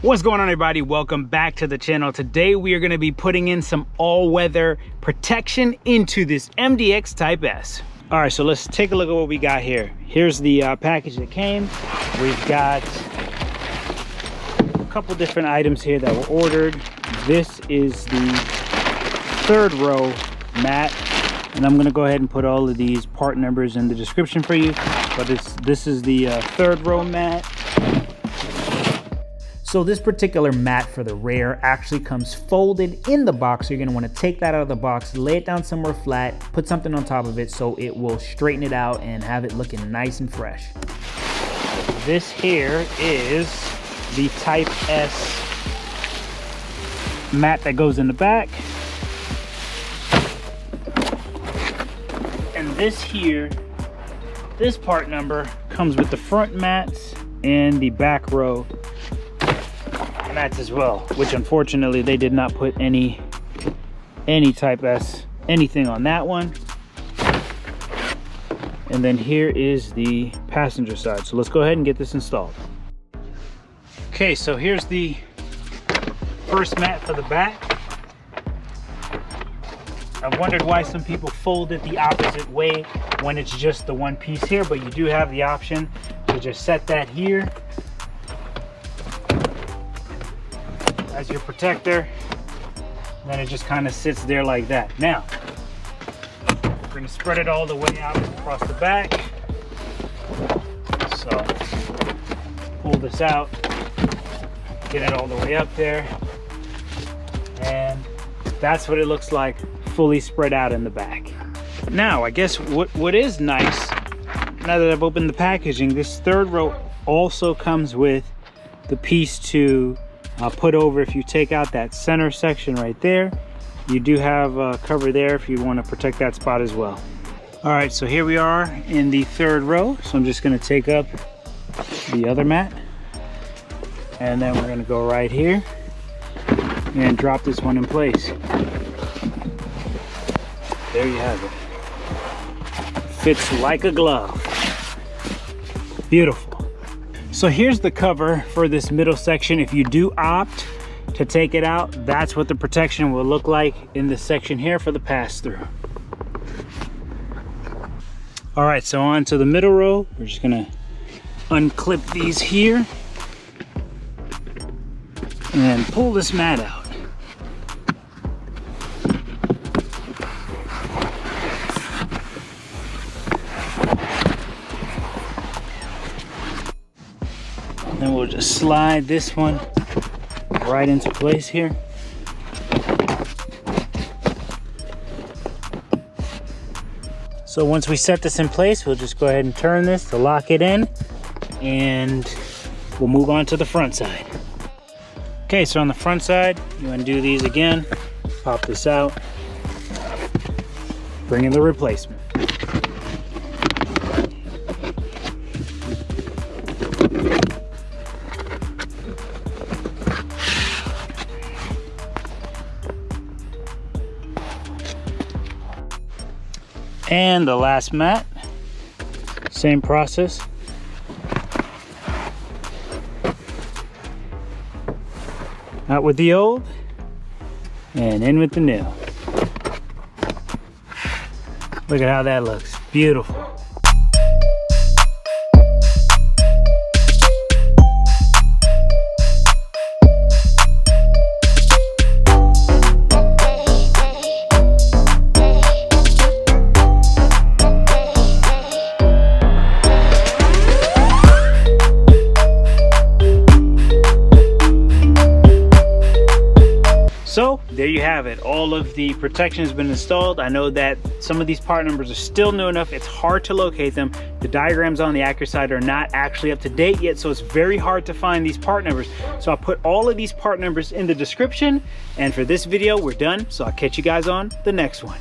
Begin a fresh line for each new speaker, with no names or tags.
What's going on, everybody? Welcome back to the channel. Today we are going to be putting in some all-weather protection into this MDX Type S. All right, so let's take a look at what we got here. Here's the package that came. We've got a couple different items here that were ordered. This is the third row mat, and I'm going to go ahead and put all of these part numbers in the description for you. But this is the third row mat. So this particular mat for the rear actually comes folded in the box. So you're gonna wanna take that out of the box, lay it down somewhere flat, put something on top of it so it will straighten it out and have it looking nice and fresh. This here is the Type S mat that goes in the back. And this here, this part number comes with the front mats and the back row mats as well, which unfortunately they did not put any Type S anything on that one. And then here is the passenger side, so let's go ahead and get this installed. Okay, so here's the first mat for the back. I've wondered why some people fold it the opposite way when it's just the one piece here, but you do have the option to just set that here as your protector, and then it just kind of sits there like that. Now we're going to spread it all the way out across the back. So pull this out, get it all the way up there, and that's what it looks like fully spread out in the back. Now I guess what is nice, now that I've opened the packaging, this third row also comes with the piece to put over. If you take out that center section right there, you do have a cover there if you want to protect that spot as well. All right, so here we are in the third row. So I'm just going to take up the other mat, and then we're going to go right here and drop this one in place. There you have it. Fits like a glove. Beautiful. So here's the cover for this middle section. If you do opt to take it out, that's what the protection will look like in this section here for the pass-through. All right, so on to the middle row. We're just gonna unclip these here and pull this mat out. Then we'll just slide this one right into place here. So once we set this in place, we'll just go ahead and turn this to lock it in, and we'll move on to the front side. Okay, so on the front side, you undo these again, pop this out, bring in the replacement. And the last mat, same process. Out with the old and in with the new. Look at how that looks, beautiful. So there you have it. All of the protection has been installed. I know that some of these part numbers are still new enough. It's hard to locate them. The diagrams on the Acura side are not actually up to date yet, so it's very hard to find these part numbers. So I'll put all of these part numbers in the description. And for this video, we're done. So I'll catch you guys on the next one.